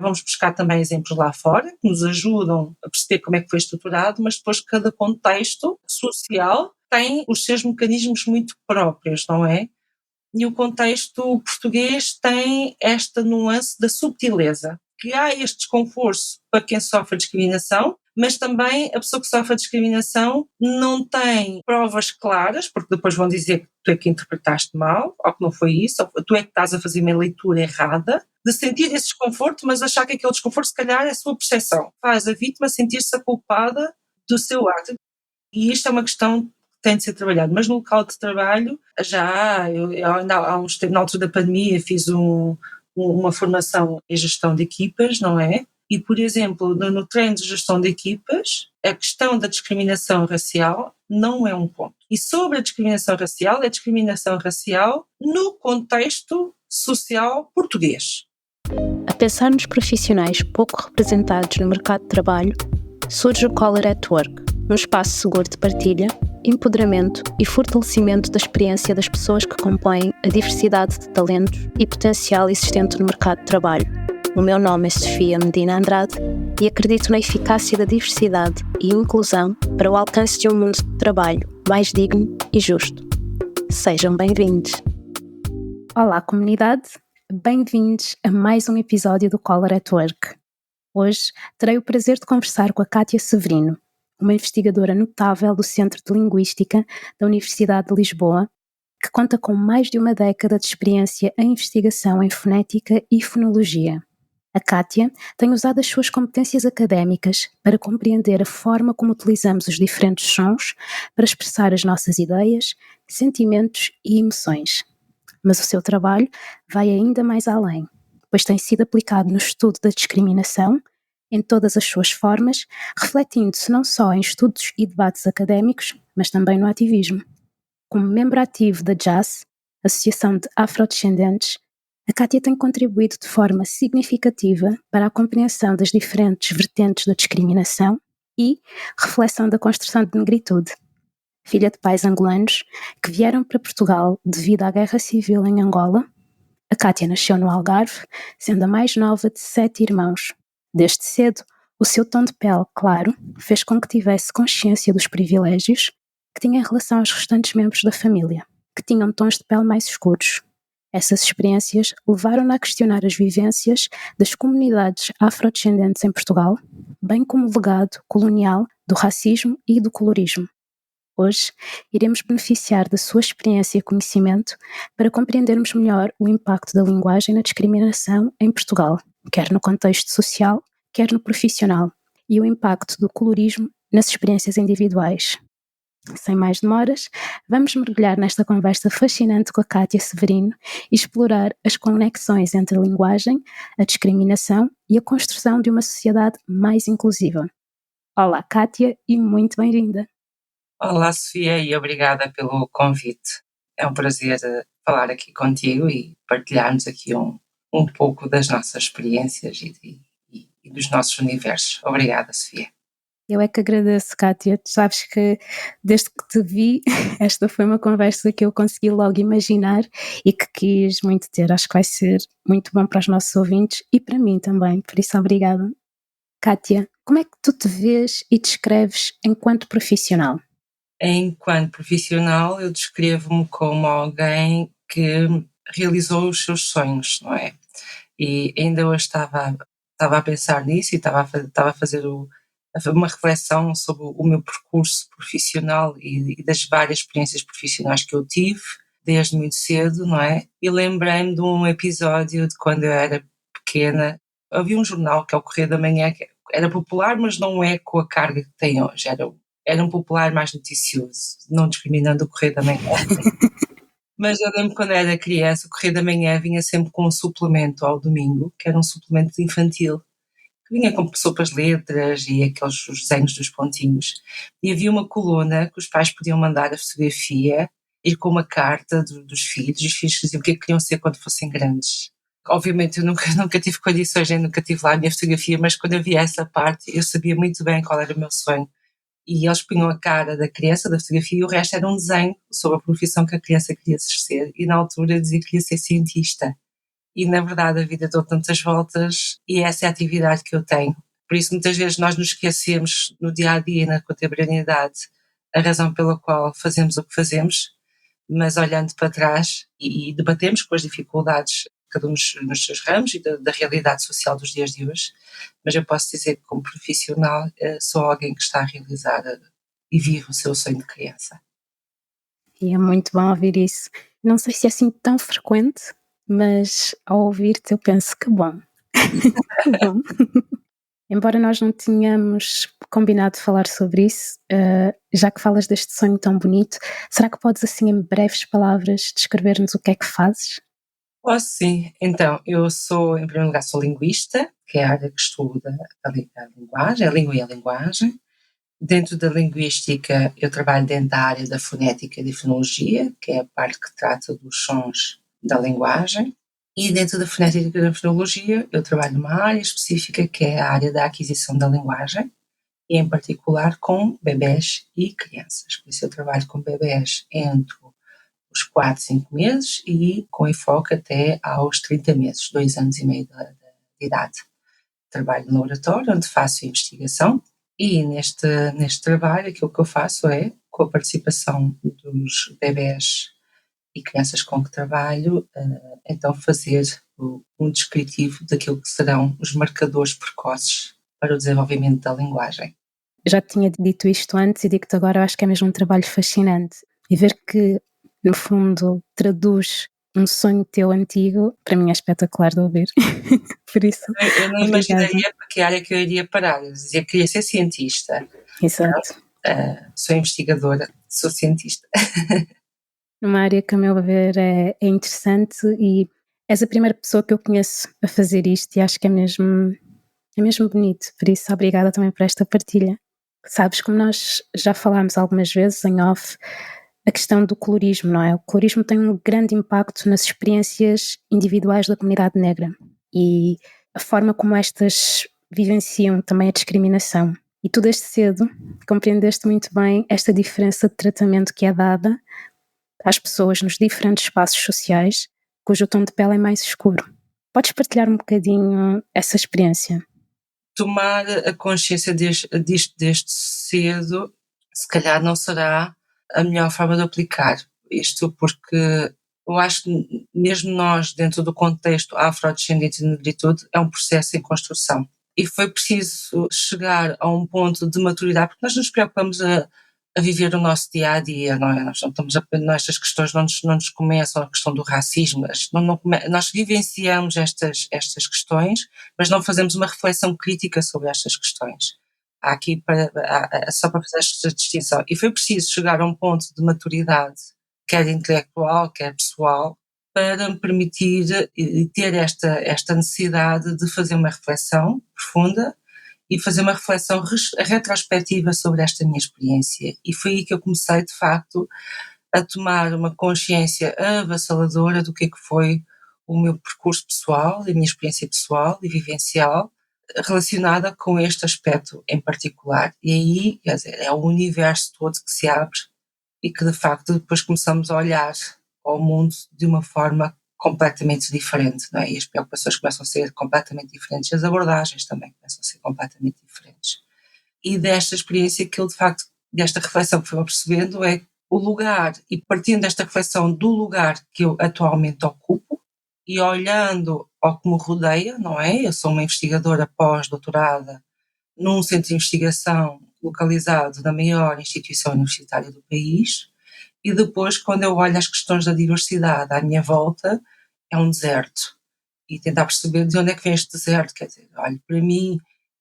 Vamos buscar também exemplos lá fora que nos ajudam a perceber como é que foi estruturado, mas depois cada contexto social tem os seus mecanismos muito próprios, não é? E o contexto português tem esta nuance da subtileza, que há este desconforto para quem sofre discriminação, mas também a pessoa que sofre a discriminação não tem provas claras, porque depois vão dizer que tu é que interpretaste mal, ou que não foi isso, ou tu é que estás a fazer uma leitura errada, de sentir esse desconforto, mas achar que aquele desconforto se calhar é a sua percepção. Faz a vítima sentir-se a culpada do seu ato. E isto é uma questão que tem de ser trabalhada, mas no local de trabalho, eu ainda há uns tempos, na altura da pandemia, fiz uma formação em gestão de equipas, não é? E, por exemplo, no treino de gestão de equipas, a questão da discriminação racial não é um ponto. E sobre a discriminação racial, é discriminação racial no contexto social português. A pensar nos profissionais pouco representados no mercado de trabalho, surge o Color at Work, um espaço seguro de partilha, empoderamento e fortalecimento da experiência das pessoas que compõem a diversidade de talentos e potencial existente no mercado de trabalho. O meu nome é Sofia Medina Andrade e acredito na eficácia da diversidade e inclusão para o alcance de um mundo de trabalho mais digno e justo. Sejam bem-vindos! Olá, comunidade! Bem-vindos a mais um episódio do Color at Work. Hoje terei o prazer de conversar com a Kátia Severino, uma investigadora notável do Centro de Linguística da Universidade de Lisboa, que conta com mais de uma década de experiência em investigação em fonética e fonologia. A Kátia tem usado as suas competências académicas para compreender a forma como utilizamos os diferentes sons para expressar as nossas ideias, sentimentos e emoções. Mas o seu trabalho vai ainda mais além, pois tem sido aplicado no estudo da discriminação, em todas as suas formas, refletindo-se não só em estudos e debates académicos, mas também no ativismo. Como membro ativo da JAS, Associação de Afrodescendentes, a Kátia tem contribuído de forma significativa para a compreensão das diferentes vertentes da discriminação e reflexão da construção de negritude. Filha de pais angolanos que vieram para Portugal devido à guerra civil em Angola, a Kátia nasceu no Algarve, sendo a mais nova de 7 irmãos. Desde cedo, o seu tom de pele claro fez com que tivesse consciência dos privilégios que tinha em relação aos restantes membros da família, que tinham tons de pele mais escuros. Essas experiências levaram-na a questionar as vivências das comunidades afrodescendentes em Portugal, bem como o legado colonial do racismo e do colorismo. Hoje, iremos beneficiar da sua experiência e conhecimento para compreendermos melhor o impacto da linguagem na discriminação em Portugal, quer no contexto social, quer no profissional, e o impacto do colorismo nas experiências individuais. Sem mais demoras, vamos mergulhar nesta conversa fascinante com a Kátia Severino e explorar as conexões entre a linguagem, a discriminação e a construção de uma sociedade mais inclusiva. Olá, Kátia, e muito bem-vinda! Olá, Sofia, e obrigada pelo convite. É um prazer falar aqui contigo e partilharmos aqui um pouco das nossas experiências e dos nossos universos. Obrigada, Sofia. Eu é que agradeço, Kátia. Tu sabes que desde que te vi, esta foi uma conversa que eu consegui logo imaginar e que quis muito ter. Acho que vai ser muito bom para os nossos ouvintes e para mim também, por isso obrigada. Kátia, como é que tu te vês e descreves enquanto profissional? Enquanto profissional, eu descrevo-me como alguém que realizou os seus sonhos, não é? E ainda hoje estava a pensar nisso e estava a fazer uma reflexão sobre o meu percurso profissional e das várias experiências profissionais que eu tive desde muito cedo, não é? E lembrei-me de um episódio de quando eu era pequena. Havia um jornal que é o Correio da Manhã, que era popular, mas não é com a carga que tem hoje. Era um popular mais noticioso, não discriminando o Correio da Manhã. Mas eu lembro quando era criança, o Correio da Manhã vinha sempre com um suplemento ao domingo, que era um suplemento infantil, que vinha com sopas letras e aqueles os desenhos dos pontinhos. E havia uma coluna que os pais podiam mandar a fotografia, ir com uma carta dos filhos, e os filhos diziam o que é que queriam ser quando fossem grandes. Obviamente eu nunca tive condições, nem nunca tive lá a minha fotografia, mas quando eu via essa parte eu sabia muito bem qual era o meu sonho. E eles punham a cara da criança, da fotografia, e o resto era um desenho sobre a profissão que a criança queria exercer. E na altura eu dizia que queria ser cientista. e na verdade a vida deu tantas voltas e essa é a atividade que eu tenho. Por isso muitas vezes nós nos esquecemos no dia a dia, na contemporaneidade, a razão pela qual fazemos o que fazemos, mas olhando para trás e debatemos com as dificuldades, cada um nos seus ramos e da realidade social dos dias de hoje, mas eu posso dizer que como profissional sou alguém que está a realizar e vive o seu sonho de criança. E é muito bom ouvir isso. Não sei se é assim tão frequente, mas ao ouvir-te eu penso que bom. Que bom. Embora nós não tenhamos combinado falar sobre isso, já que falas deste sonho tão bonito, será que podes, assim, em breves palavras, descrever-nos o que é que fazes? Posso sim. Então, eu sou, em primeiro lugar, sou linguista, que é a área que estuda a linguagem, a língua e a linguagem. Dentro da linguística, eu trabalho dentro da área da fonética e de fonologia, que é a parte que trata dos sons da linguagem. E dentro da fonética e da fonologia, eu trabalho numa área específica, que é a área da aquisição da linguagem, e em particular com bebés e crianças. Por isso eu trabalho com bebés entre os 4, 5 meses e com enfoque até aos 30 meses, 2 anos e meio de idade. Trabalho no laboratório, onde faço investigação, e neste trabalho aquilo que eu faço é, com a participação dos bebés e crianças com que trabalho, então fazer um descritivo daquilo que serão os marcadores precoces para o desenvolvimento da linguagem. Já te tinha dito isto antes e digo-te agora, eu acho que é mesmo um trabalho fascinante. E ver que, no fundo, traduz um sonho teu antigo, para mim é espetacular de ouvir. Por isso, Eu não obrigada. imaginaria para que área que eu iria parar. Eu dizia que queria ser cientista. Exato. Sou investigadora, sou cientista. Numa área que, a meu ver, é interessante e és a primeira pessoa que eu conheço a fazer isto e acho que é mesmo bonito. Por isso, obrigada também por esta partilha. Sabes, como nós já falámos algumas vezes em off, a questão do colorismo, não é? O colorismo tem um grande impacto nas experiências individuais da comunidade negra e a forma como estas vivenciam também a discriminação. E tu desde cedo compreendeste muito bem esta diferença de tratamento que é dada às pessoas nos diferentes espaços sociais cujo tom de pele é mais escuro. Podes partilhar um bocadinho essa experiência? Tomar a consciência disto desde cedo, se calhar não será a melhor forma de aplicar isto, porque eu acho que mesmo nós, dentro do contexto afrodescendente de negritude, é um processo em construção. E foi preciso chegar a um ponto de maturidade, porque nós nos preocupamos a viver o nosso dia a dia, não é? Nós não estamos nestas questões não nos começam a questão do racismo, nós vivenciamos estas questões, mas não fazemos uma reflexão crítica sobre estas questões. Há aqui só para fazer esta distinção. E foi preciso chegar a um ponto de maturidade, quer intelectual, quer pessoal, para me permitir ter esta necessidade de fazer uma reflexão profunda e fazer uma reflexão retrospectiva sobre esta minha experiência. E foi aí que eu comecei, de facto, a tomar uma consciência avassaladora do que é que foi o meu percurso pessoal, a minha experiência pessoal e vivencial relacionada com este aspecto em particular. E aí, quer dizer, é o universo todo que se abre e que, de facto, depois começamos a olhar ao mundo de uma forma completamente diferente, não é? E as preocupações começam a ser completamente diferentes, as abordagens também começam a ser completamente diferentes. E desta experiência que eu, de facto, desta reflexão que fui percebendo é o lugar, e partindo desta reflexão do lugar que eu atualmente ocupo, e olhando ao que me rodeia, não é? Eu sou uma investigadora pós-doutorada num centro de investigação localizado na maior instituição universitária do país, e depois, quando eu olho as questões da diversidade à minha volta, é um deserto. E tentar perceber de onde é que vem este deserto, quer dizer, olho para mim,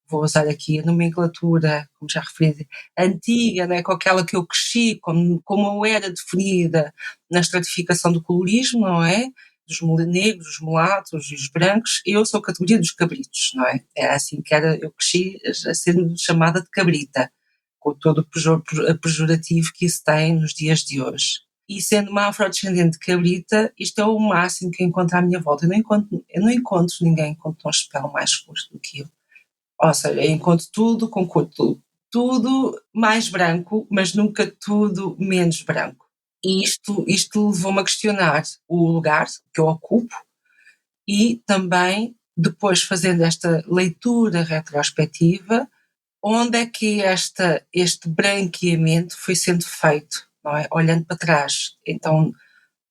vou usar aqui a nomenclatura, como já referi, antiga, né, com aquela que eu cresci, como eu era definida na estratificação do colorismo, não é? Dos negros, os mulatos e os brancos, eu sou a categoria dos cabritos, não é? Era assim que eu cresci a ser chamada de cabrita, com todo o pejorativo que isso tem nos dias de hoje. E sendo uma afrodescendente cabrita, isto é o máximo que eu encontro à minha volta. Eu não encontro ninguém com tons de pele mais escuros do que eu. Ou seja, eu encontro tudo com cor, tudo mais branco, mas nunca tudo menos branco. E isto levou-me a questionar o lugar que eu ocupo e também depois fazendo esta leitura retrospectiva, onde é que este branqueamento foi sendo feito, não é? Olhando para trás. Então,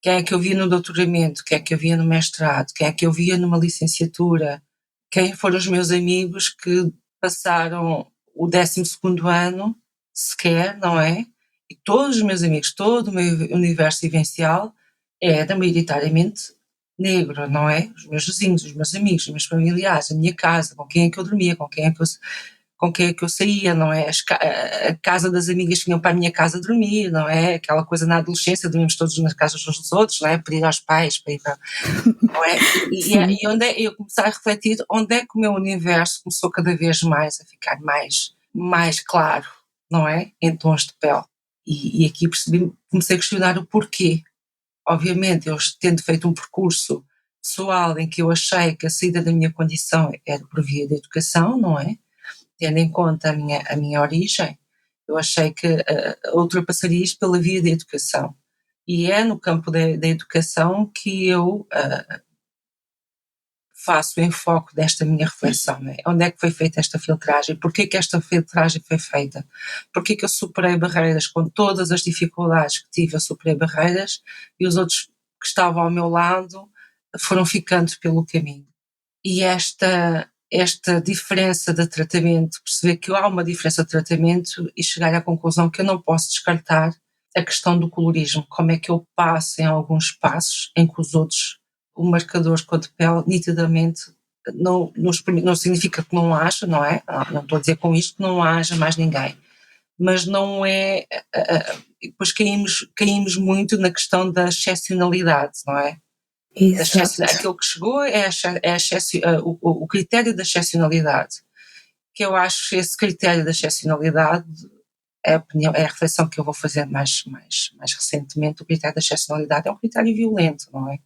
quem é que eu via no doutoramento, quem é que eu via no mestrado, quem é que eu via numa licenciatura, quem foram os meus amigos que passaram o 12º ano sequer, não é? E todos os meus amigos, todo o meu universo vivencial era maioritariamente negro, não é? Os meus vizinhos, os meus amigos, os meus familiares, a minha casa, com quem é que eu dormia, com quem é que eu saía, não é? A casa das amigas que iam para a minha casa dormir, não é? Aquela coisa na adolescência, dormimos todos nas casas uns dos outros, não é? Pedir aos pais para ir para... Não é? E onde é, eu comecei a refletir onde é que o meu universo começou cada vez mais a ficar mais claro, não é? Em tons de pele. E aqui comecei a questionar o porquê. Obviamente, eu tendo feito um percurso pessoal em que eu achei que a saída da minha condição era por via da educação, não é? Tendo em conta a minha origem, eu achei que ultrapassaria isto pela via da educação. E é no campo da educação que eu faço o enfoque desta minha reflexão. Né? Onde é que foi feita esta filtragem? Porquê que esta filtragem foi feita? Porquê que eu superei barreiras com todas as dificuldades que tive, eu superei barreiras e os outros que estavam ao meu lado foram ficando pelo caminho? E esta diferença de tratamento, perceber que há uma diferença de tratamento e chegar à conclusão que eu não posso descartar a questão do colorismo, como é que eu passo em alguns passos em que os outros, o marcador cor de pele, nitidamente, não significa que não haja, não é? Não estou a dizer com isto que não haja mais ninguém, mas não é, depois caímos muito na questão da excepcionalidade, não é? Aquilo que chegou é o critério da excepcionalidade, que eu acho esse critério da excepcionalidade, é a reflexão que eu vou fazer mais recentemente. O critério da excepcionalidade é um critério violento, não é?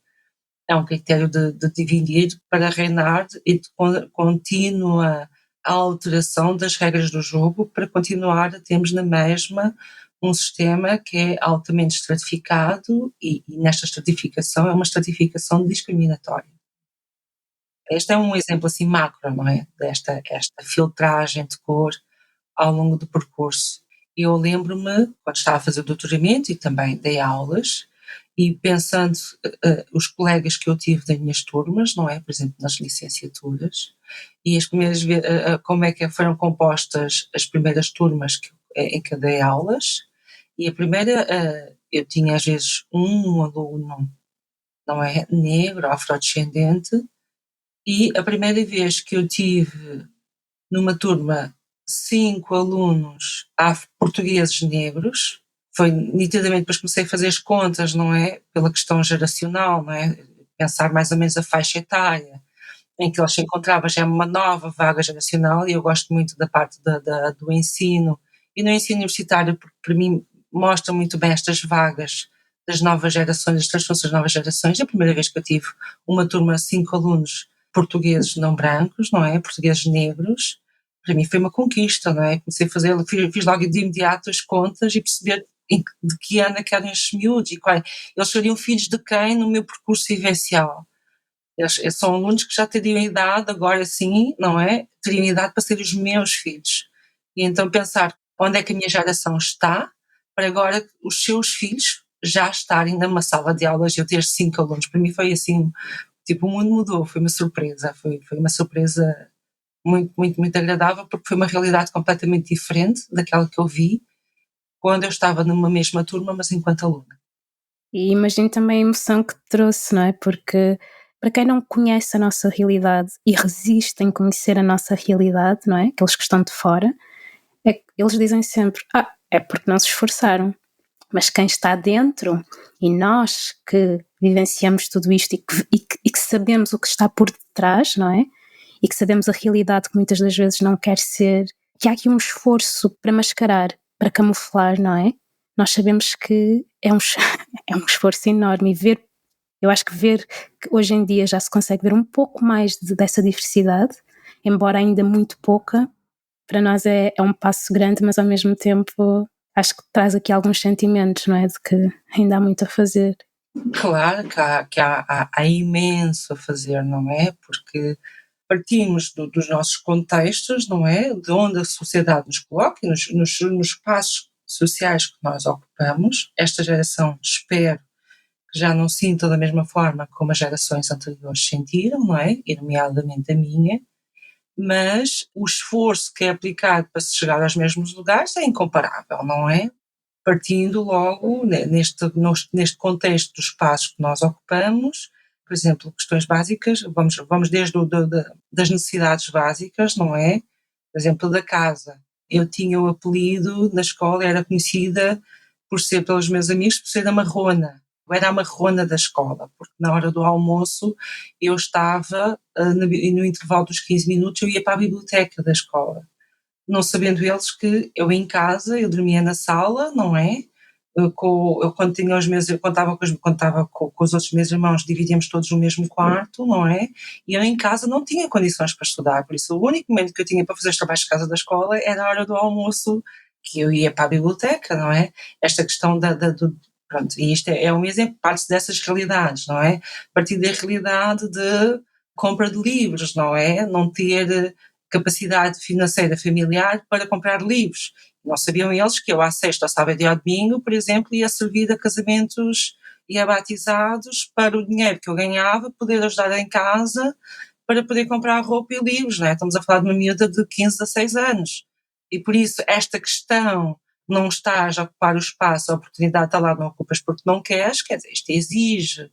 É um critério de dividir para reinar e de contínua alteração das regras do jogo para continuar a termos na mesma um sistema que é altamente estratificado e nesta estratificação é uma estratificação discriminatória. Este é um exemplo assim macro, não é? Esta filtragem de cor ao longo do percurso. Eu lembro-me, quando estava a fazer o doutoramento e também dei aulas, e pensando os colegas que eu tive das minhas turmas, não é? Por exemplo, nas licenciaturas, e as primeiras como é que foram compostas as primeiras turmas em que eu dei aulas, e a primeira, eu tinha às vezes um aluno, não é? Negro, afrodescendente, e a primeira vez que eu tive numa turma 5 alunos portugueses negros, foi nitidamente, depois comecei a fazer as contas, não é? Pela questão geracional, não é? Pensar mais ou menos a faixa etária em que eles se encontravam, já é uma nova vaga geracional, e eu gosto muito da parte do ensino, e no ensino universitário, porque para mim mostra muito bem estas vagas das novas gerações, das transformações das novas gerações. A primeira vez que eu tive uma turma de 5 alunos portugueses não brancos, não é? Portugueses negros, para mim foi uma conquista, não é? Comecei a fazer, fiz logo de imediato as contas e perceber de que ano é que eram estes miúdos e eles seriam filhos de quem no meu percurso vivencial. Eles são alunos que já teriam idade, agora sim, não é? Teriam idade para serem os meus filhos. E então pensar onde é que a minha geração está, para agora os seus filhos já estarem numa sala de aulas e eu ter 5 alunos. Para mim foi assim, tipo, o mundo mudou, foi uma surpresa, foi uma surpresa muito agradável, porque foi uma realidade completamente diferente daquela que eu vi quando eu estava numa mesma turma, mas enquanto aluna. E imagino também a emoção que te trouxe, não é? Porque para quem não conhece a nossa realidade e resiste em conhecer a nossa realidade, não é? Aqueles que estão de fora, eles dizem sempre, é porque não se esforçaram. Mas quem está dentro, e nós que vivenciamos tudo isto e que sabemos o que está por detrás, não é? E que sabemos a realidade que muitas das vezes não quer ser, que há aqui um esforço para mascarar, para camuflar, não é? Nós sabemos que é um esforço enorme, e eu acho que hoje em dia já se consegue ver um pouco mais dessa diversidade, embora ainda muito pouca. Para nós é um passo grande, mas ao mesmo tempo acho que traz aqui alguns sentimentos, não é? De que ainda há muito a fazer. Claro que há imenso a fazer, não é? Porque partimos dos nossos contextos, não é? De onde a sociedade nos coloca e nos espaços sociais que nós ocupamos. Esta geração, espero, que já não sinta da mesma forma como as gerações anteriores sentiram, não é? E nomeadamente a minha, mas o esforço que é aplicado para se chegar aos mesmos lugares é incomparável, não é? Partindo logo neste contexto dos espaços que nós ocupamos, por exemplo, questões básicas, vamos desde das necessidades básicas, não é? Por exemplo, da casa. Eu tinha o apelido na escola, era conhecida por ser pelos meus amigos, por ser a marrona. Eu era a marrona da escola, porque na hora do almoço eu estava, no intervalo dos 15 minutos, eu ia para a biblioteca da escola, não sabendo eles que eu em casa, eu dormia na sala, não é? Eu quando tinha os meus, eu contava com os outros meus irmãos, dividíamos todos o mesmo quarto, não é? E eu em casa não tinha condições para estudar, por isso o único momento que eu tinha para fazer os trabalhos de casa da escola era a hora do almoço, que eu ia para a biblioteca, não é? Esta questão do, pronto, e isto é um exemplo, parte dessas realidades, não é? A partir da realidade de compra de livros, não é? Não ter capacidade financeira familiar para comprar livros. Não sabiam eles que eu à sexta, ao sábado e ao domingo, por exemplo, ia servir a casamentos e a batizados para o dinheiro que eu ganhava poder ajudar em casa para poder comprar roupa e livros, não é? Estamos a falar de uma miúda de 15 a 6 anos. E por isso esta questão, não estás a ocupar o espaço, a oportunidade está lá, não ocupas porque não queres, quer dizer, isto exige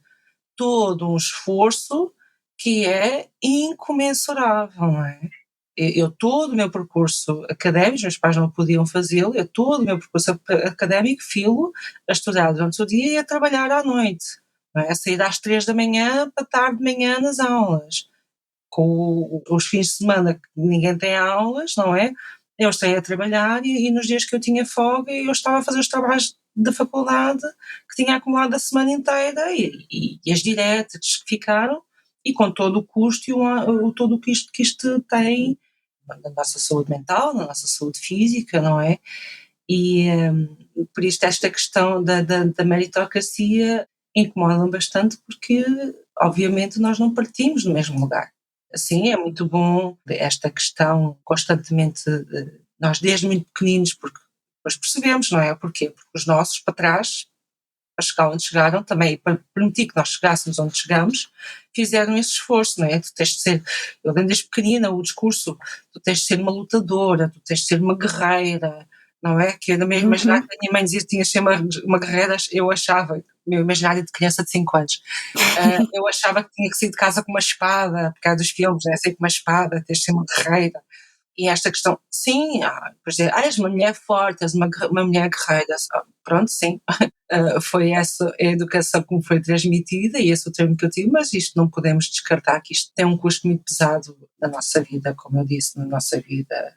todo um esforço que é incomensurável, não é? Eu todo o meu percurso académico, os meus pais não podiam fazê-lo, eu todo o meu percurso académico filo a estudar durante o dia e a trabalhar à noite, não é? A sair às 3 da manhã para estar de manhã nas aulas. Com os fins de semana que ninguém tem aulas, não é? Eu saía a trabalhar e nos dias que eu tinha folga eu estava a fazer os trabalhos da faculdade que tinha acumulado a semana inteira e as diretas que ficaram e com todo o custo e todo o que isto tem na nossa saúde mental, na nossa saúde física, não é? E por isto esta questão da meritocracia incomoda-me bastante porque obviamente nós não partimos do mesmo lugar. Assim, é muito bom esta questão constantemente, nós desde muito pequeninos, porque depois percebemos, não é? Porquê? Porque os nossos para trás, para chegar onde chegaram, também para permitir que nós chegássemos onde chegamos, fizeram esse esforço, não é? Tu tens de ser, eu lembro desde pequenina o discurso, tu tens de ser uma lutadora, tu tens de ser uma guerreira, não é? Que eu no meu imaginário, a minha mãe dizia que tinha de ser uma guerreira, eu achava, no meu imaginário de criança de 5 anos, eu achava que tinha que sair de casa com uma espada, porque há dos filmes, né? Sair com uma espada, tens de ser uma guerreira. E esta questão, sim, por dizer, és uma mulher forte, és uma mulher guerreira, pronto, sim. Foi essa a educação que me foi transmitida e esse é o termo que eu tive, mas isto não podemos descartar que isto tem um custo muito pesado na nossa vida, como eu disse, na nossa vida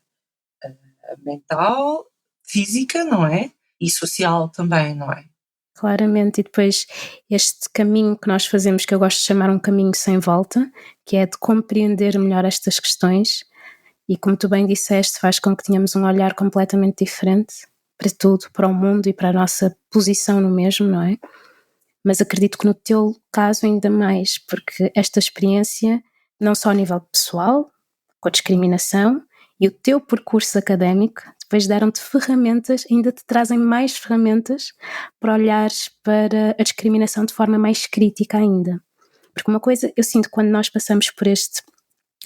mental, física, não é? E social também, não é? Claramente, e depois este caminho que nós fazemos, que eu gosto de chamar um caminho sem volta, que é de compreender melhor estas questões, e como tu bem disseste, faz com que tenhamos um olhar completamente diferente para tudo, para o mundo e para a nossa posição no mesmo, não é? Mas acredito que no teu caso ainda mais, porque esta experiência, não só a nível pessoal, com a discriminação, e o teu percurso académico, depois deram-te ferramentas, ainda te trazem mais ferramentas para olhares para a discriminação de forma mais crítica ainda. Porque uma coisa, eu sinto que quando nós passamos por este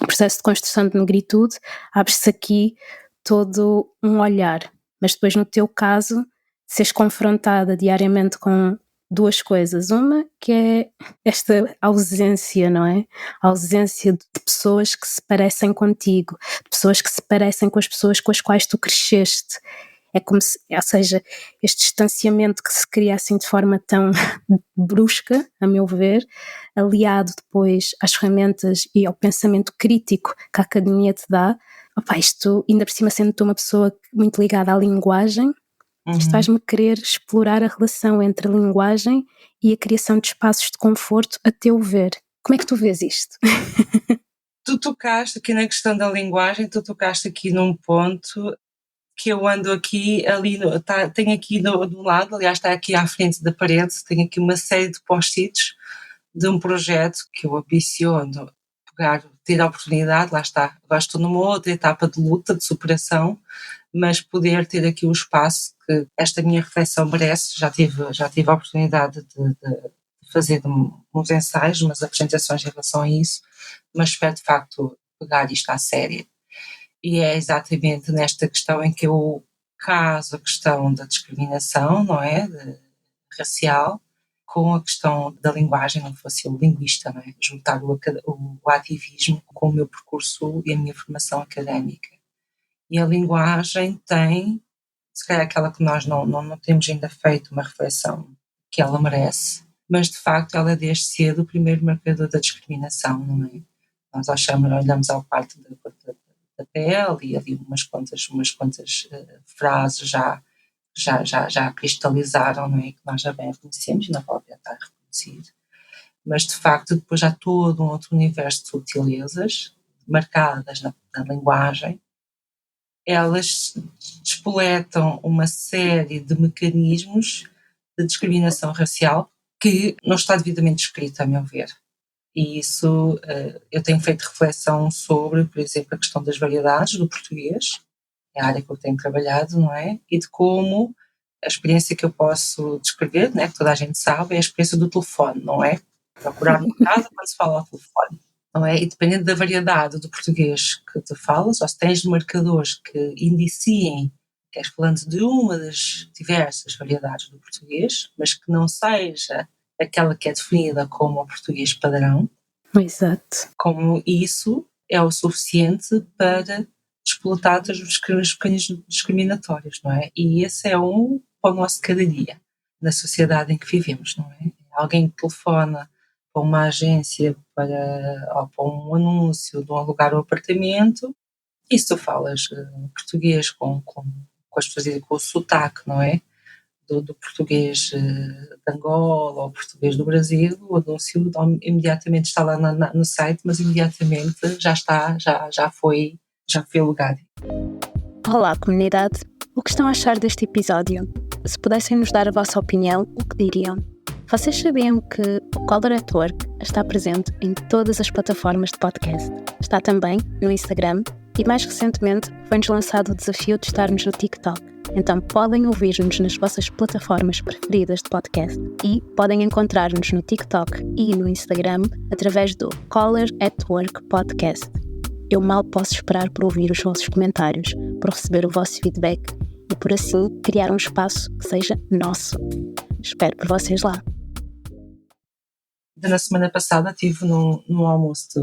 processo de construção de negritude, abre-se aqui todo um olhar, mas depois no teu caso, seres confrontada diariamente com duas coisas. Uma que é esta ausência, não é? A ausência de pessoas que se parecem contigo, de pessoas que se parecem com as pessoas com as quais tu cresceste. É como se, ou seja, este distanciamento que se cria assim de forma tão brusca, a meu ver, aliado depois às ferramentas e ao pensamento crítico que a academia te dá, opa, isto ainda por cima sendo tu uma pessoa muito ligada à linguagem, isto faz-me querer explorar a relação entre a linguagem e a criação de espaços de conforto, a teu ver. Como é que tu vês isto? Tu tocaste aqui na questão da linguagem, tu tocaste aqui num ponto que eu ando aqui, ali, tenho aqui do lado, aliás está aqui à frente da parede, tenho aqui uma série de post-its de um projeto que eu ambiciono ter a oportunidade, lá está, agora estou numa outra etapa de luta, de superação, mas poder ter aqui o espaço que esta minha reflexão merece. Já tive a oportunidade de fazer uns ensaios, umas apresentações em relação a isso, mas espero de facto pegar isto à séria. E é exatamente nesta questão em que eu caso a questão da discriminação, não é? Racial, com a questão da linguagem, não fosse eu linguista, não é? Juntar o ativismo com o meu percurso e a minha formação académica. E a linguagem tem, se calhar aquela que nós não temos ainda feito uma reflexão que ela merece, mas de facto ela é desde cedo o primeiro marcador da discriminação, não é? Nós olhamos ao quarto da pele e ali umas quantas frases já cristalizaram, não é? Que nós já bem conhecemos e não vale a pena estar a reconhecer. Mas de facto depois há todo um outro universo de sutilezas marcadas na linguagem. Elas despoletam uma série de mecanismos de discriminação racial que não está devidamente escrita, a meu ver. E isso, eu tenho feito reflexão sobre, por exemplo, a questão das variedades do português, é a área que eu tenho trabalhado, não é? E de como a experiência que eu posso descrever, né, que toda a gente sabe, é a experiência do telefone, não é? Procurar uma casa quando se fala ao telefone, não é? E dependendo da variedade do português que tu falas, ou se tens marcadores que indiciem que és falante de uma das diversas variedades do português, mas que não seja aquela que é definida como o português padrão. Exato. Como isso é o suficiente para explotar os mecanismos discriminatórios, não é? E esse é para o nosso cada dia, na sociedade em que vivemos, não é? Alguém que telefona para uma agência ou para um anúncio de um alugar um apartamento, e se tu falas português com as pessoas com o sotaque, não é? Do português de Angola ou português do Brasil, o anúncio imediatamente está lá no site, mas imediatamente já foi alugado. Olá, comunidade. O que estão a achar deste episódio? Se pudessem nos dar a vossa opinião, o que diriam? Vocês sabiam que o Color at Work está presente em todas as plataformas de podcast? Está também no Instagram e, mais recentemente, foi-nos lançado o desafio de estarmos no TikTok. Então podem ouvir-nos nas vossas plataformas preferidas de podcast e podem encontrar-nos no TikTok e no Instagram através do Color at Work Podcast. Eu mal posso esperar por ouvir os vossos comentários, por receber o vosso feedback e por assim criar um espaço que seja nosso. Espero por vocês lá. Na semana passada estive num almoço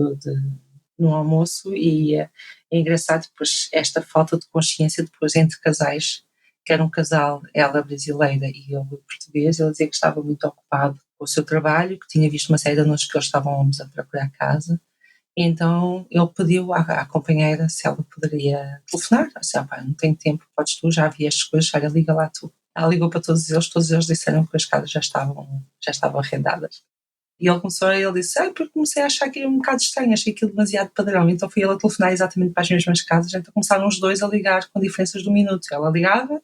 e é engraçado depois esta falta de consciência depois entre casais, que era um casal, ela brasileira e ele português. Ele dizia que estava muito ocupado com o seu trabalho, que tinha visto uma série de anúncios que eles estavam a procurar casa. Então ele pediu à companheira se ela poderia telefonar. Assim, não tenho tempo, podes tu, já vi estas coisas, olha, liga lá tu. Ela ligou para todos eles disseram que as casas já estavam arrendadas. E ele disse, porque comecei a achar que era um bocado estranho, achei aquilo demasiado padrão. Então fui ele a telefonar exatamente para as mesmas casas, então começaram os dois a ligar com diferenças de um minuto. Ela ligava,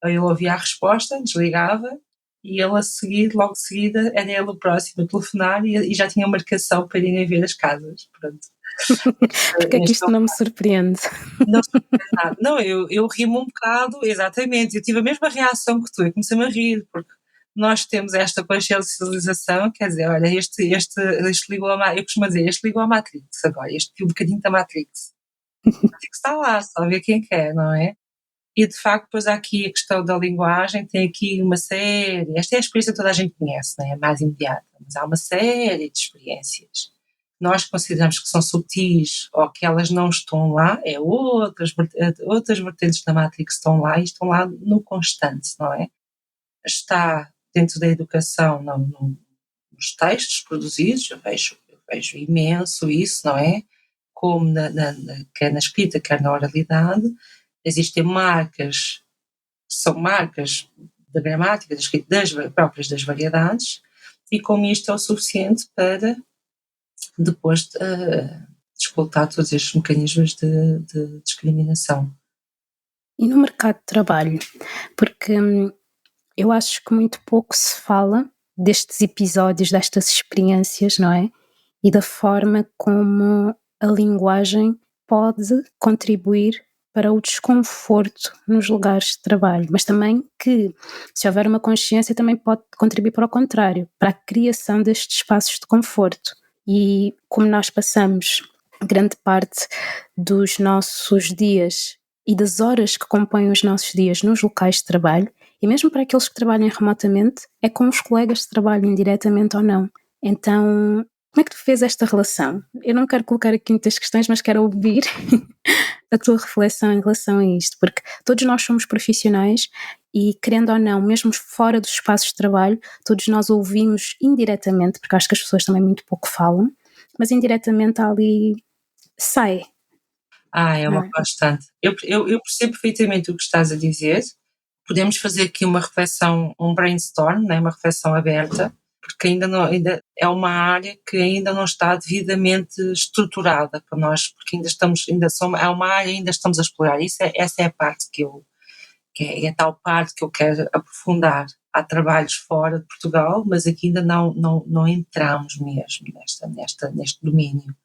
ele ouvia a resposta, desligava, e ele logo de seguida, era ele o próximo a telefonar e já tinha marcação para irem ver as casas. Pronto. Porque é que isto não me surpreende? Não surpreende nada. Não, eu ri-me um bocado, exatamente, eu tive a mesma reação que tu, eu comecei-me a rir, porque nós temos esta consciencialização, quer dizer, olha, este ligou eu costumo dizer, este ligou a Matrix agora, este viu um bocadinho da Matrix. A Matrix está lá, só a ver quem quer, não é? E de facto, depois há aqui a questão da linguagem, tem aqui uma série, esta é a experiência que toda a gente conhece, não é? A mais imediata, mas há uma série de experiências. Nós consideramos que são sutis ou que elas não estão lá, outras vertentes da Matrix estão lá e estão lá no constante, não é? Está dentro da educação, nos textos produzidos, eu vejo imenso isso, não é? Como quer na escrita, quer na oralidade. Existem marcas, são marcas da gramática, da escrita próprias das variedades, e como isto é o suficiente para depois explotar todos estes mecanismos de discriminação. E no mercado de trabalho? Porque eu acho que muito pouco se fala destes episódios, destas experiências, não é? E da forma como a linguagem pode contribuir para o desconforto nos lugares de trabalho, mas também que, se houver uma consciência, também pode contribuir para o contrário, para a criação destes espaços de conforto. E como nós passamos grande parte dos nossos dias e das horas que compõem os nossos dias nos locais de trabalho, e mesmo para aqueles que trabalham remotamente, é com os colegas de trabalho, indiretamente ou não. Então, como é que tu fez esta relação? Eu não quero colocar aqui muitas questões, mas quero ouvir a tua reflexão em relação a isto, porque todos nós somos profissionais e, querendo ou não, mesmo fora dos espaços de trabalho, todos nós ouvimos indiretamente, porque acho que as pessoas também muito pouco falam, mas indiretamente ali sai, É não uma é? constante. Eu percebo perfeitamente o que estás a dizer. Podemos fazer aqui uma reflexão, um brainstorm, né, uma reflexão aberta, porque ainda é uma área que ainda não está devidamente estruturada para nós, porque é uma área ainda estamos a explorar. Essa é a parte que é a tal parte que eu quero aprofundar. Há trabalhos fora de Portugal, mas aqui ainda não entramos mesmo neste domínio.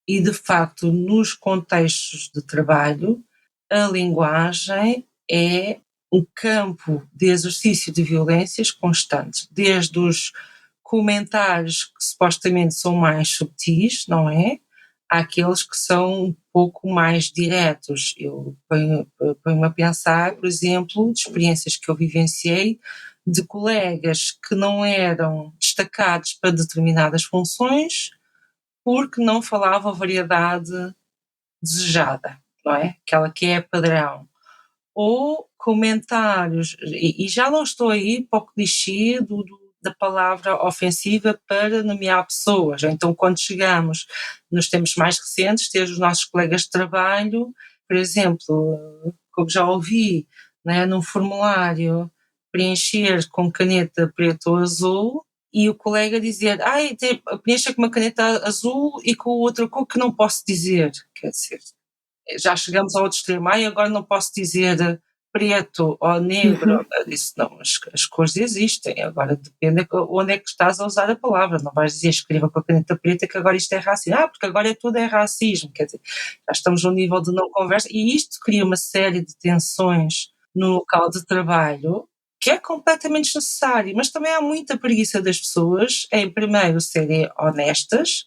E, de facto, nos contextos de trabalho, a linguagem é um campo de exercício de violências constantes, desde os comentários que supostamente são mais subtis, não é? Àqueles que são um pouco mais diretos. Eu ponho-me a pensar, por exemplo, de experiências que eu vivenciei de colegas que não eram destacados para determinadas funções, porque não falava a variedade desejada, não é? Aquela que é padrão. Ou comentários, e já não estou aí para o clichê da palavra ofensiva para nomear pessoas. Então, quando chegamos nos tempos mais recentes, ter os nossos colegas de trabalho, por exemplo, como já ouvi, né, num formulário, preencher com caneta preta ou azul, e o colega dizer, preencha com uma caneta azul e com outra cor que não posso dizer. Quer dizer, já chegamos ao outro extremo, agora não posso dizer preto ou negro. Uhum. Eu disse, não, as cores existem, agora depende onde é que estás a usar a palavra, não vais dizer escreva com a caneta preta que agora isto é racismo, porque agora tudo é racismo, quer dizer, já estamos num nível de não conversa, e isto cria uma série de tensões no local de trabalho, que é completamente desnecessário, mas também há muita preguiça das pessoas em primeiro serem honestas,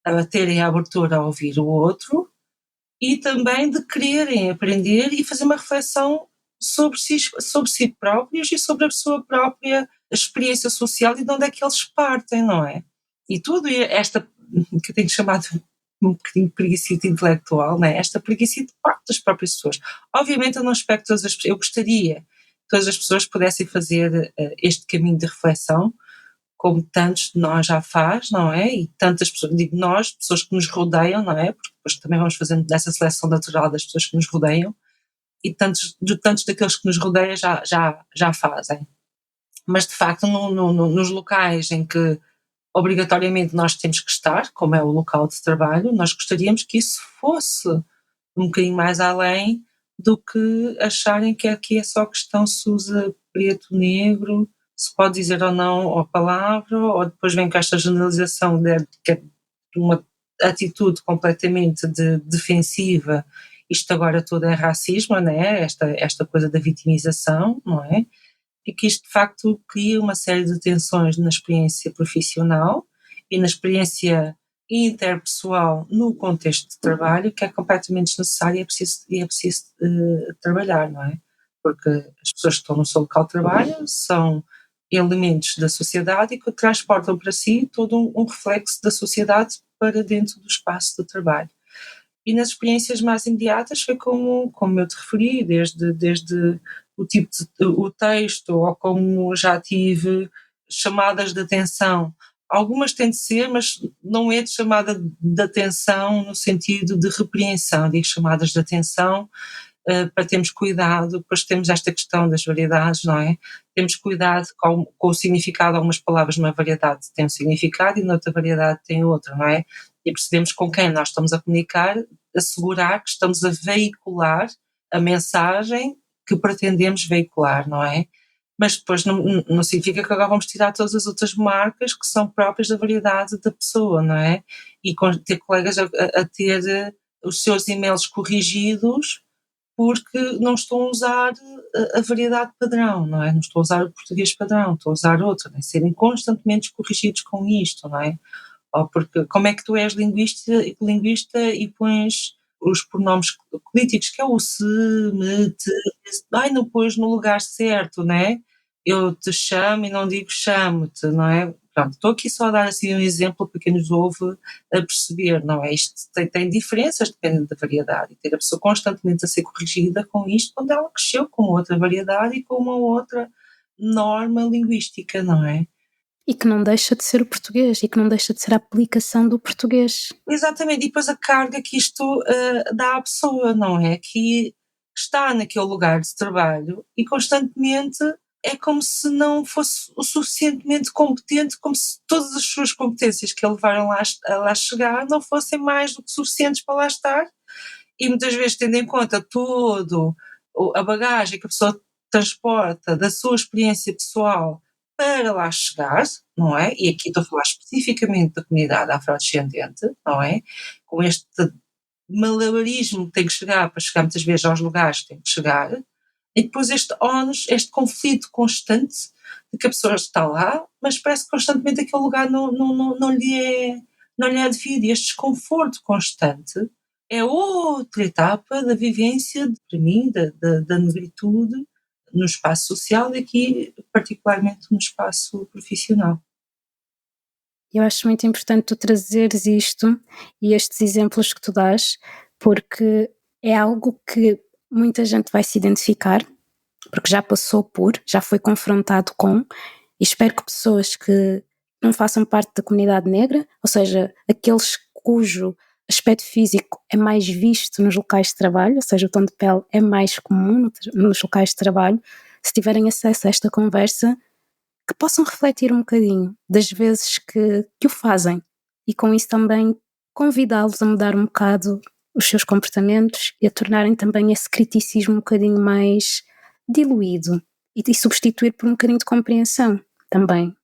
a terem a abertura a ouvir o outro, e também de quererem aprender e fazer uma reflexão sobre si próprios e sobre a sua própria experiência social e de onde é que eles partem, não é? E tudo esta, que eu tenho chamado um bocadinho de preguiça intelectual, não é? Esta preguiça de parte das próprias pessoas. Obviamente eu não espero que todas as pessoas, eu gostaria que todas as pessoas pudessem fazer este caminho de reflexão, como tantos de nós já faz, não é? E tantas pessoas, digo nós, pessoas que nos rodeiam, não é? Porque depois também vamos fazendo dessa seleção natural das pessoas que nos rodeiam, e tantos daqueles que nos rodeiam já fazem. Mas, de facto, nos locais em que obrigatoriamente nós temos que estar, como é o local de trabalho, nós gostaríamos que isso fosse um bocadinho mais além do que acharem que aqui é só questão se usa preto, negro, se pode dizer ou não a palavra, ou depois vem com esta generalização que é uma atitude completamente defensiva, isto agora tudo é racismo, não é? Esta coisa da vitimização, não é? E que isto de facto cria uma série de tensões na experiência profissional e na experiência interpessoal no contexto de trabalho, que é completamente desnecessário e é preciso trabalhar, não é? Porque as pessoas que estão no seu local de trabalho são elementos da sociedade e que transportam para si todo um reflexo da sociedade para dentro do espaço de trabalho. E nas experiências mais imediatas foi como eu te referi, desde o tipo o texto, ou como já tive chamadas de atenção. Algumas têm de ser, mas não é de chamada de atenção no sentido de repreensão, digo chamadas de atenção, para termos cuidado, depois temos esta questão das variedades, não é? Temos cuidado com o significado, algumas palavras numa variedade têm um significado e noutra variedade têm outro, não é? E percebemos com quem nós estamos a comunicar, assegurar que estamos a veicular a mensagem que pretendemos veicular, não é? Mas depois não significa que agora vamos tirar todas as outras marcas que são próprias da variedade da pessoa, não é? E ter colegas a ter os seus e-mails corrigidos porque não estão a usar a variedade padrão, não é? Não estou a usar o português padrão, estou a usar outro, não é? Serem constantemente corrigidos com isto, não é? Ou porque como é que tu és linguista e pões os pronomes políticos, que é o se, me, te, não pôs no lugar certo, não é? Eu te chamo e não digo chamo-te, não é? Pronto, estou aqui só a dar assim um exemplo para quem nos ouve a perceber, não é? Isto tem diferenças dependendo da variedade, e ter a pessoa constantemente a ser corrigida com isto quando ela cresceu com outra variedade e com uma outra norma linguística, não é? E que não deixa de ser o português, e que não deixa de ser a aplicação do português. Exatamente, e depois a carga que isto dá à pessoa, não é? Que está naquele lugar de trabalho e constantemente é como se não fosse o suficientemente competente, como se todas as suas competências que a levaram a lá chegar não fossem mais do que suficientes para lá estar, e muitas vezes tendo em conta todo a bagagem que a pessoa transporta da sua experiência pessoal para lá chegar, não é? E aqui estou a falar especificamente da comunidade afrodescendente, não é? Com este malabarismo que tem que chegar para chegar muitas vezes aos lugares que tem que chegar, e depois este ónus, este conflito constante de que a pessoa está lá, mas parece que constantemente aquele lugar não lhe é devido, e este desconforto constante é outra etapa da vivência, para mim, da negritude no espaço social e aqui particularmente no espaço profissional. Eu acho muito importante tu trazeres isto e estes exemplos que tu dás, porque é algo que muita gente vai se identificar, porque já passou por, já foi confrontado com, e espero que pessoas que não façam parte da comunidade negra, ou seja, aqueles cujo aspecto físico é mais visto nos locais de trabalho, ou seja, o tom de pele é mais comum nos locais de trabalho, se tiverem acesso a esta conversa, que possam refletir um bocadinho das vezes que o fazem e com isso também convidá-los a mudar um bocado os seus comportamentos e a tornarem também esse criticismo um bocadinho mais diluído e substituir por um bocadinho de compreensão também.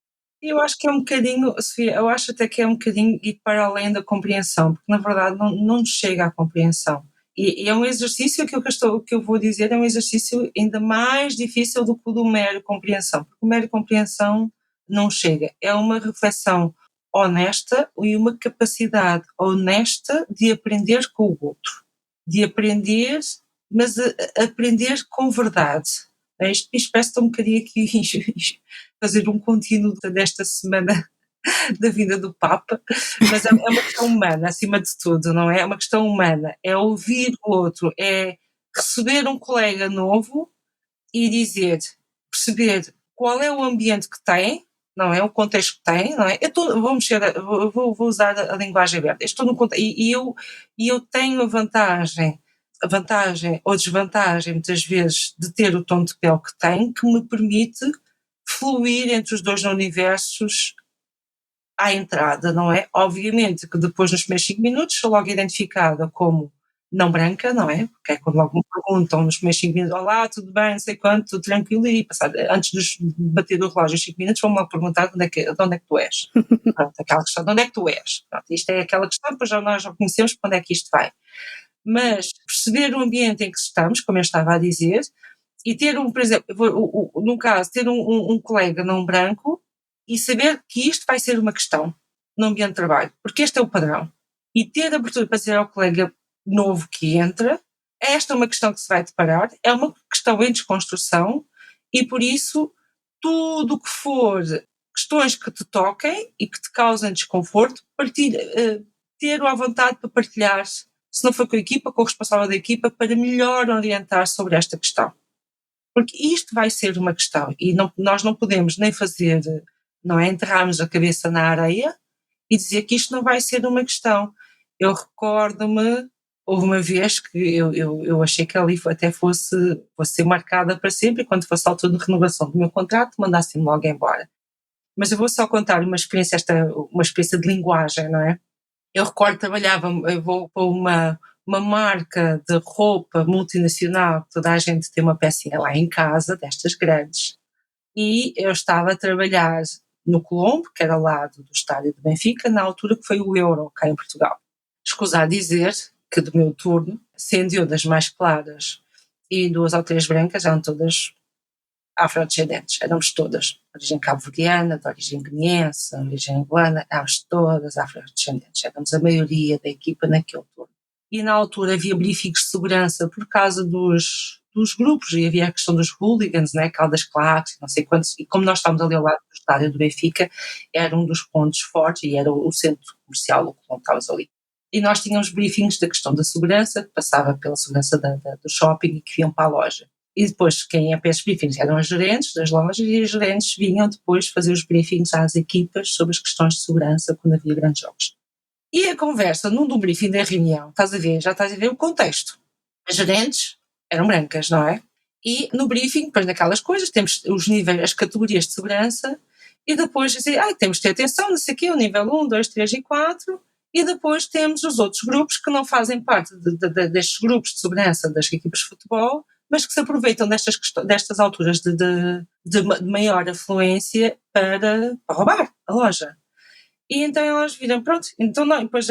Eu acho que é um bocadinho, Sofia, eu acho até que é um bocadinho ir para além da compreensão, porque na verdade não nos chega à compreensão. E é um exercício, o que eu vou dizer é um exercício ainda mais difícil do que o do mero compreensão, porque o mero compreensão não chega. É uma reflexão honesta e uma capacidade honesta de aprender com o outro, de aprender, mas aprender com verdade. Isto parece um bocadinho aqui fazer um contínuo desta semana da vinda do Papa, mas é uma questão humana, acima de tudo, não é? É uma questão humana, é ouvir o outro, é receber um colega novo e perceber qual é o ambiente que tem, não é? O contexto que tem, não é? Vou usar a linguagem aberta. Estou no contexto, e eu tenho a vantagem ou desvantagem, muitas vezes, de ter o tom de pele que tenho, que me permite fluir entre os dois universos à entrada, não é? Obviamente que depois nos primeiros 5 minutos sou logo identificada como não branca, não é? Porque é quando logo me perguntam nos primeiros 5 minutos, olá, tudo bem, não sei quanto, tudo tranquilo, e passar, antes de bater o relógio os 5 minutos, vão-me logo perguntar de onde é que tu és. Pronto, aquela questão, de onde é que tu és? Pronto, isto é aquela questão, pois nós já conhecemos para onde é que isto vai. Mas perceber o ambiente em que estamos, como eu estava a dizer, e ter por exemplo, num caso, ter um colega não branco e saber que isto vai ser uma questão no ambiente de trabalho, porque este é o padrão. E ter a abertura para dizer ao colega novo que entra, esta é uma questão que se vai deparar, é uma questão em desconstrução e por isso tudo o que for questões que te toquem e que te causem desconforto, ter a vontade para partilhar, se não for com a equipa, com o responsável da equipa, para melhor orientar sobre esta questão. Porque isto vai ser uma questão e nós não podemos nem fazer, não é, enterrarmos a cabeça na areia e dizer que isto não vai ser uma questão. Eu recordo-me, houve uma vez que eu achei que ali até fosse ser marcada para sempre e quando fosse a altura de renovação do meu contrato mandassem-me logo embora. Mas eu vou só contar uma experiência de linguagem, não é? Eu recordo, eu vou para uma uma marca de roupa multinacional, que toda a gente tem uma pecinha lá em casa, destas grandes, e eu estava a trabalhar no Colombo, que era ao lado do estádio do Benfica, na altura que foi o Euro, cá em Portugal. Escusar dizer que do meu turno, sendo eu das mais claras e 2 ou 3 brancas, eram todas afrodescendentes, éramos todas, de origem cabo-verdiana, de origem guineense, de origem angolana, éramos todas afrodescendentes, éramos a maioria da equipa naquele turno. E na altura havia briefings de segurança por causa dos grupos, e havia a questão dos hooligans, né, caldas claques, não sei quantos, e como nós estávamos ali ao lado do estádio do Benfica, era um dos pontos fortes, e era o centro comercial, o que estávamos ali. E nós tínhamos briefings da questão da segurança, que passava pela segurança do shopping e que iam para a loja. E depois quem ia para esses briefings eram as gerentes das lojas, e as gerentes vinham depois fazer os briefings às equipas sobre as questões de segurança quando havia grandes jogos. E a conversa num do briefing da reunião, já estás a ver o contexto. As gerentes eram brancas, não é? E no briefing, depois naquelas coisas, temos os níveis, as categorias de segurança, e depois dizer, temos de ter atenção, não sei o quê, o nível 1, 2, 3 e 4, e depois temos os outros grupos que não fazem parte destes grupos de segurança das equipas de futebol, mas que se aproveitam destas alturas de maior afluência para roubar a loja. E então elas viram, pronto, então não, depois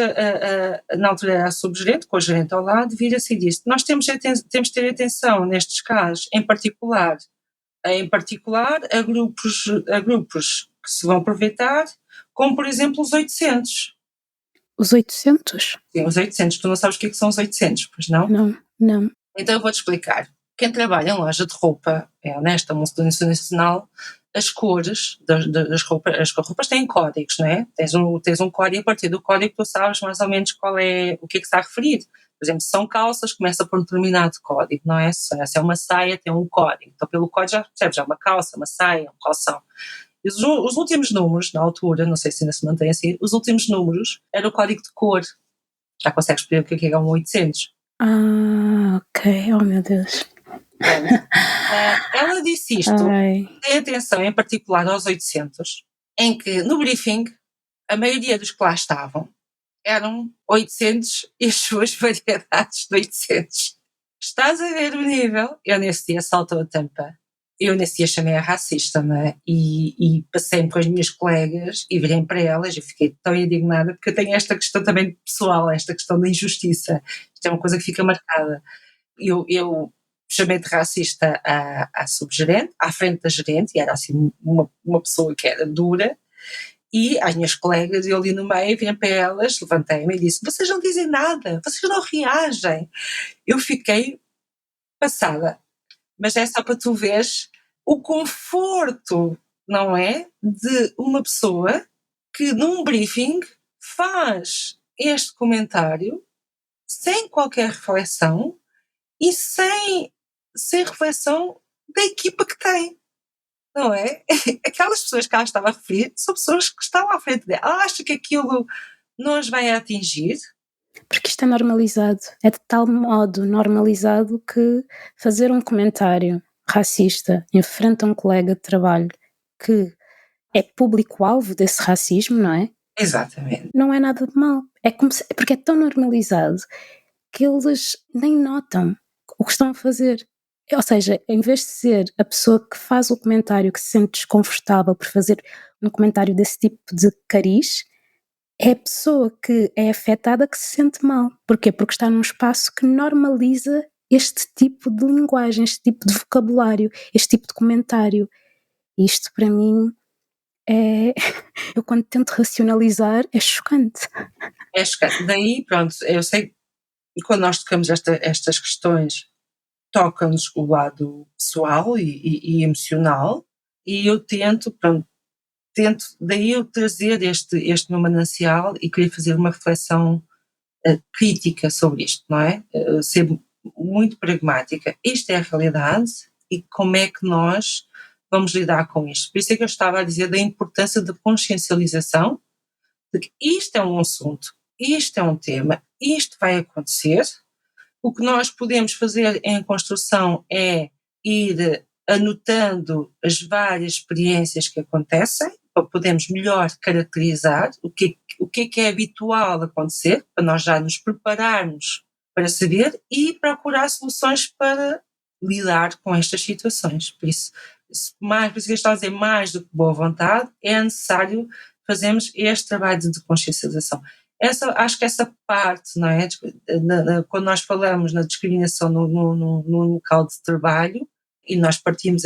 na altura era a subgerente, com a gerente ao lado, vira-se e disse, nós temos de ter atenção nestes casos, em particular a grupos que se vão aproveitar, como por exemplo os 800. Os 800? Sim, os 800, tu não sabes o que é que são os 800, pois não? Não. Então eu vou-te explicar. Quem trabalha em loja de roupa, é honesta, multinacional, as cores das roupas, as roupas têm códigos, não é? Tens um código, a partir do código tu sabes mais ou menos o que é que está a referir. Por exemplo, se são calças, começa por um determinado código, não é? Se é uma saia, tem um código. Então pelo código já percebes, já é uma calça, uma saia, um calção. E os últimos números, na altura, não sei se ainda se mantém assim, os últimos números era o código de cor. Já consegues perceber o que é um 800? Ok. Oh, meu Deus. Ela disse isto, tem atenção em particular aos 800, em que no briefing a maioria dos que lá estavam eram 800 e as suas variedades de 800. Estás a ver o nível? Eu nesse dia saltou a tampa. Eu nesse dia chamei-a racista, não é? E passei-me com as minhas colegas e virei para elas e fiquei tão indignada porque eu tenho esta questão também pessoal, esta questão da injustiça. Isto é uma coisa que fica marcada. Eu chamei de racista à subgerente, à frente da gerente, e era assim uma pessoa que era dura, e às minhas colegas, eu ali no meio, vim para elas, levantei-me e disse, vocês não dizem nada, vocês não reagem. Eu fiquei passada, mas é só para tu veres o conforto, não é, de uma pessoa que num briefing faz este comentário sem qualquer reflexão e sem reflexão da equipa que tem, não é? Aquelas pessoas que ela estava a referir são pessoas que estão à frente dela. Ela acha que aquilo não as vai atingir? Porque isto é normalizado, é de tal modo normalizado que fazer um comentário racista em frente a um colega de trabalho que é público-alvo desse racismo, não é? Exatamente. Não é nada de mal. Porque é tão normalizado que eles nem notam o que estão a fazer. Ou seja, em vez de ser a pessoa que faz o comentário que se sente desconfortável por fazer um comentário desse tipo de cariz, é a pessoa que é afetada que se sente mal. Porquê? Porque está num espaço que normaliza este tipo de linguagem, este tipo de vocabulário, este tipo de comentário. E isto para mim é... Eu quando tento racionalizar é chocante. É chocante. Daí, pronto, eu sei que quando nós tocamos estas questões, toca-nos o lado pessoal e emocional, e eu tento daí eu trazer este meu manancial e querer fazer uma reflexão crítica sobre isto, não é? Ser muito pragmática. Isto é a realidade e como é que nós vamos lidar com isto? Por isso é que eu estava a dizer da importância da consciencialização, de que isto é um assunto, isto é um tema, isto vai acontecer. O que nós podemos fazer em construção é ir anotando as várias experiências que acontecem, para podermos melhor caracterizar o que é habitual acontecer, para nós já nos prepararmos para saber e procurar soluções para lidar com estas situações. Por isso que eu estou a dizer, mais do que boa vontade, é necessário fazermos este trabalho de consciencialização. Acho que essa parte, não é? Quando nós falamos na discriminação no local de trabalho, e nós partimos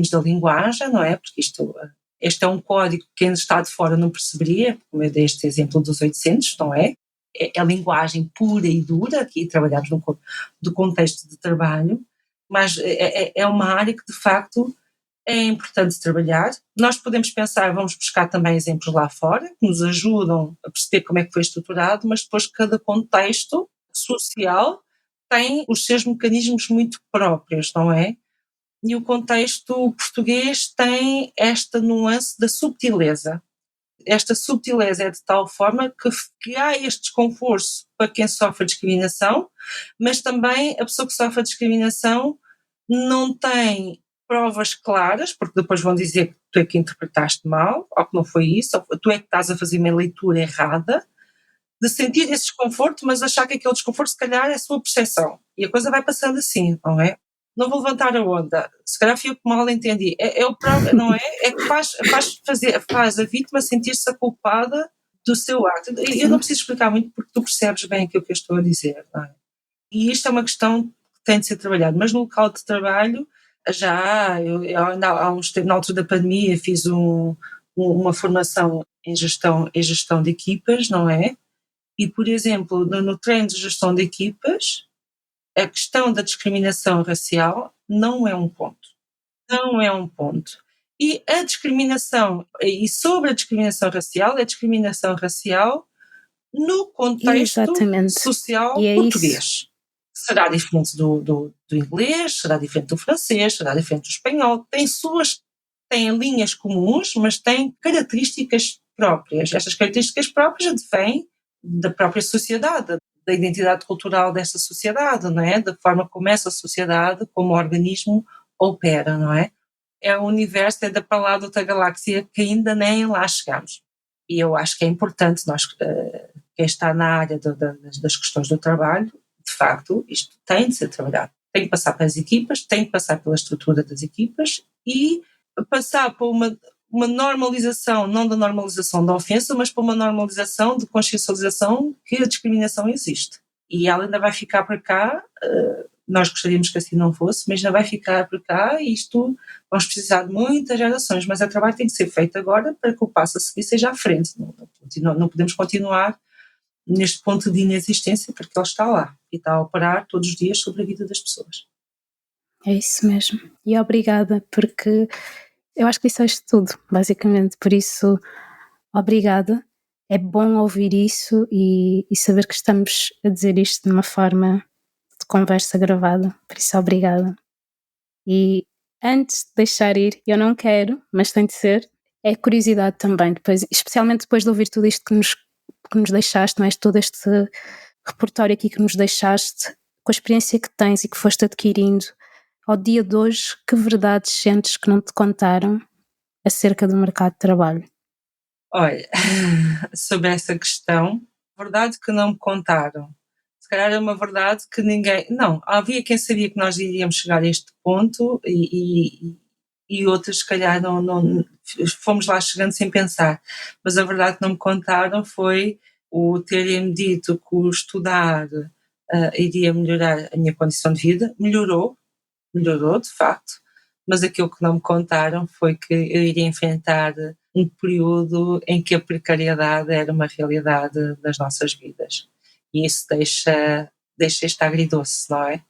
da linguagem, não é? Porque este é um código que quem está de fora não perceberia, como eu dei este exemplo dos 800, não é? É a linguagem pura e dura, aqui trabalhamos do contexto de trabalho, mas é uma área que de facto é importante trabalhar. Nós podemos pensar, vamos buscar também exemplos lá fora, que nos ajudam a perceber como é que foi estruturado, mas depois cada contexto social tem os seus mecanismos muito próprios, não é? E o contexto português tem esta nuance da subtileza. Esta subtileza é de tal forma que há este desconforto para quem sofre discriminação, mas também a pessoa que sofre discriminação não tem provas claras, porque depois vão dizer que tu é que interpretaste mal, ou que não foi isso, ou tu é que estás a fazer uma leitura errada, de sentir esse desconforto, mas achar que aquele desconforto se calhar é a sua percepção. E a coisa vai passando assim, não é? Não vou levantar a onda, se calhar fui eu que mal entendi. É o próprio, não é? É que faz a vítima sentir-se a culpada do seu ato. Eu não preciso explicar muito porque tu percebes bem aquilo que eu estou a dizer, não é? E isto é uma questão que tem de ser trabalhada, mas no local de trabalho, eu ainda há uns tempos, na altura da pandemia, fiz uma formação em gestão de equipas, não é? E, por exemplo, no treino de gestão de equipas, a questão da discriminação racial não é um ponto. Não é um ponto. E a discriminação, e sobre a discriminação racial, é discriminação racial no contexto Exatamente. social E é português. isso. Será diferente do inglês, será diferente do francês, será diferente do espanhol. Tem linhas comuns, mas tem características próprias. Estas características próprias advêm da própria sociedade, da identidade cultural dessa sociedade, não é? Da forma como essa sociedade, como organismo, opera, não é? É um universo, é para lá de outra galáxia que ainda nem lá chegamos. E eu acho que é importante nós, quem está na área das questões do trabalho, de facto, isto tem de ser trabalhado. Tem que passar pelas equipas, tem que passar pela estrutura das equipas e passar por uma normalização, não da normalização da ofensa, mas por uma normalização de consciencialização que a discriminação existe. E ela ainda vai ficar para cá, nós gostaríamos que assim não fosse, mas ainda vai ficar por cá e isto vamos precisar de muitas gerações, mas o trabalho tem que ser feito agora para que o passo a seguir seja à frente. Não podemos continuar neste ponto de inexistência porque ele está lá e está a operar todos os dias sobre a vida das pessoas. É isso mesmo. E obrigada, porque eu acho que disseste tudo, basicamente. Por isso, obrigada. É bom ouvir isso e saber que estamos a dizer isto de uma forma de conversa gravada. Por isso, obrigada. E antes de deixar ir, eu não quero, mas tem de ser, é curiosidade também, depois, especialmente depois de ouvir tudo isto que nos deixaste, não é? Todo este repertório aqui que nos deixaste, com a experiência que tens e que foste adquirindo, ao dia de hoje, que verdades sentes que não te contaram acerca do mercado de trabalho? Olha, sobre essa questão, verdade que não me contaram. Se calhar é uma verdade que ninguém. Não, havia quem sabia que nós iríamos chegar a este ponto e outros, se calhar, não fomos lá chegando sem pensar. Mas a verdade que não me contaram foi o terem-me dito que o estudar iria melhorar a minha condição de vida. Melhorou, de facto, mas aquilo que não me contaram foi que eu iria enfrentar um período em que a precariedade era uma realidade das nossas vidas. E isso deixa este agridoce, não é?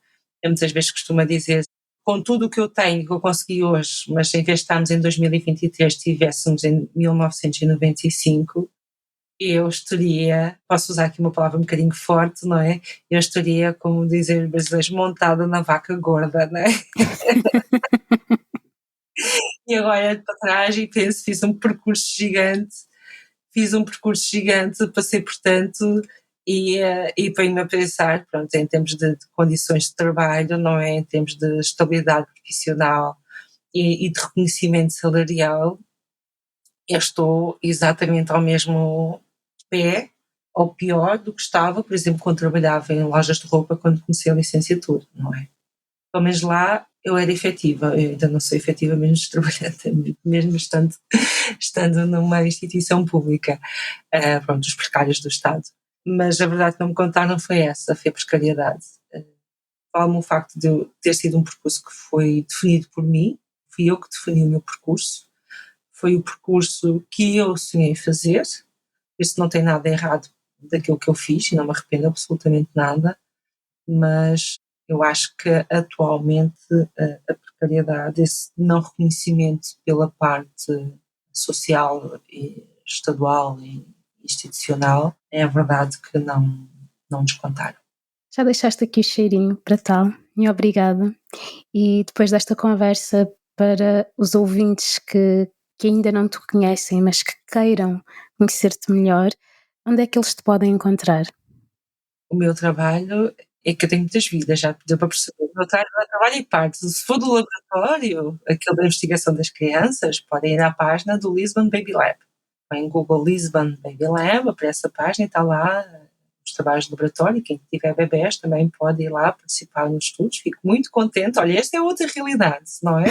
Eu muitas vezes costumo dizer, com tudo o que eu tenho, que eu consegui hoje, mas em vez de estarmos em 2023, estivéssemos em 1995, eu estaria, posso usar aqui uma palavra um bocadinho forte, não é? Eu estaria, como dizem os brasileiros, montada na vaca gorda, não é? E agora olho para trás e penso, fiz um percurso gigante, passei por tanto e venho-me a pensar, pronto, em termos de condições de trabalho, não é? Em termos de estabilidade profissional e de reconhecimento salarial, eu estou exatamente ao mesmo pé ao pior do que estava, por exemplo, quando trabalhava em lojas de roupa, quando comecei a licenciatura, não é? Pelo menos lá eu era efetiva, eu ainda não sou efetiva mesmo trabalhando, mesmo estando numa instituição pública, pronto, os precários do Estado. Mas a verdade que não me contaram foi essa, foi a precariedade. Fala-me o facto de eu ter sido um percurso que foi definido por mim, fui eu que defini o meu percurso, foi o percurso que eu sonhei fazer, isso não tem nada errado daquilo que eu fiz, e não me arrependo absolutamente nada, mas eu acho que atualmente a precariedade, esse não reconhecimento pela parte social, e estadual e institucional, é a verdade que não nos contaram. Já deixaste aqui o cheirinho para tal, e obrigada. E depois desta conversa, para os ouvintes que ainda não te conhecem, mas que queiram conhecer-te melhor, onde é que eles te podem encontrar? O meu trabalho é que eu tenho muitas vidas, já deu para perceber. O meu trabalho em parte. Se for do laboratório, aquele da investigação das crianças, podem ir à página do Lisbon Baby Lab. Põe em Google Lisbon Baby Lab, aparece a página e está lá os trabalhos de laboratório. Quem tiver bebés também pode ir lá participar nos estudos. Fico muito contente. Olha, esta é outra realidade, não é?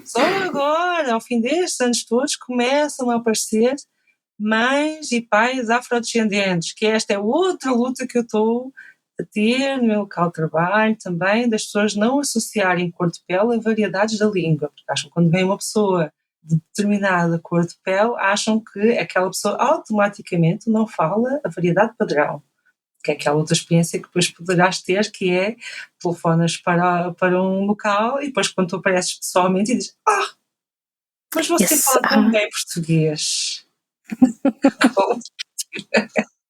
Só agora, ao fim destes anos todos, começam a aparecer mães e pais afrodescendentes, que esta é outra luta que eu estou a ter no meu local de trabalho também, das pessoas não associarem cor de pele a variedades da língua, porque acham que quando vem uma pessoa de determinada cor de pele, acham que aquela pessoa automaticamente não fala a variedade padrão, que é aquela outra experiência que depois poderás ter, que é telefonas para um local e depois quando tu apareces pessoalmente e dizes mas você fala tão bem português.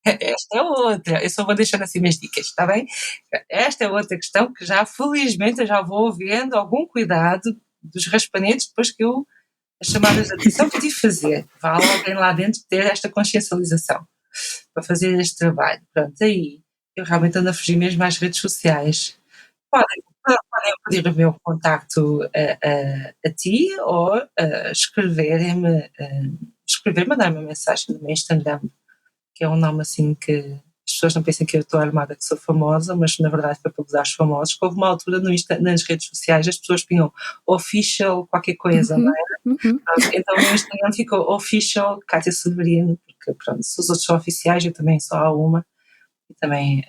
Esta é outra, eu só vou deixando assim minhas dicas, está bem? Esta é outra questão que já, felizmente, eu já vou vendo algum cuidado dos raspanetes depois que eu, as chamadas de atenção que tive de fazer. Vá alguém lá dentro ter esta consciencialização para fazer este trabalho. Pronto, aí eu realmente ando a fugir mesmo às redes sociais. Podem pedir o meu contacto a ti ou mandar-me uma mensagem no meu Instagram, que é um nome assim que as pessoas não pensam que eu estou armada, que sou famosa, mas na verdade foi para gozar os famosos, que houve uma altura nas redes sociais as pessoas punham official qualquer coisa, não era? Então o meu Instagram ficou official Cátia Severino, porque pronto, se os outros são oficiais, eu também só há uma, e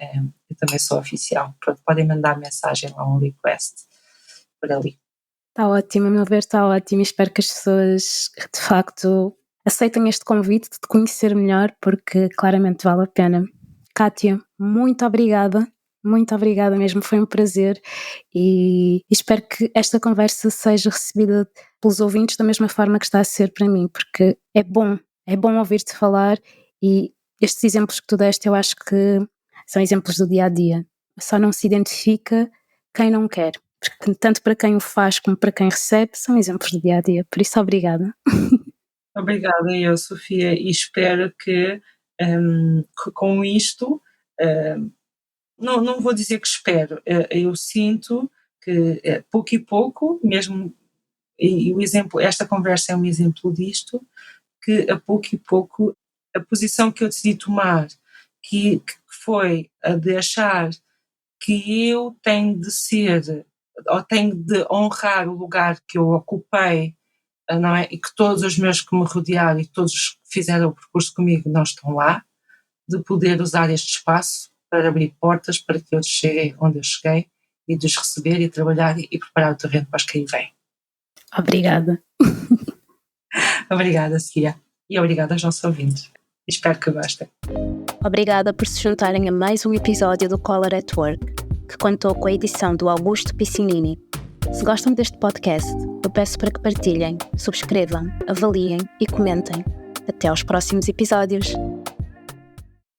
eu também sou oficial. Pronto, podem mandar mensagem lá, um request por ali. Está ótimo, a meu ver está ótimo, espero que as pessoas de facto aceitem este convite de te conhecer melhor, porque claramente vale a pena. Cátia, muito obrigada mesmo, foi um prazer e espero que esta conversa seja recebida pelos ouvintes da mesma forma que está a ser para mim, porque é bom ouvir-te falar e estes exemplos que tu deste eu acho que são exemplos do dia-a-dia. Só não se identifica quem não quer, porque tanto para quem o faz como para quem recebe são exemplos do dia-a-dia, por isso obrigada. Obrigada eu, Sofia, e espero que com isto, não vou dizer que espero, eu sinto que pouco e pouco, mesmo, e o exemplo, esta conversa é um exemplo disto, que a pouco e pouco a posição que eu decidi tomar, que foi a de achar que eu tenho de ser, ou tenho de honrar o lugar que eu ocupei, não é? E que todos os meus que me rodearam e todos os que fizeram o percurso comigo não estão lá, de poder usar este espaço para abrir portas para que outros cheguem onde eu cheguei e de os receber e trabalhar e preparar o terreno para os que aí vêm. Obrigada. Obrigada, Sofia. E obrigada aos nossos ouvintes. Espero que gostem. Obrigada por se juntarem a mais um episódio do Color at Work, que contou com a edição do Augusto Piccinini. Se gostam deste podcast, eu peço para que partilhem, subscrevam, avaliem e comentem. Até aos próximos episódios.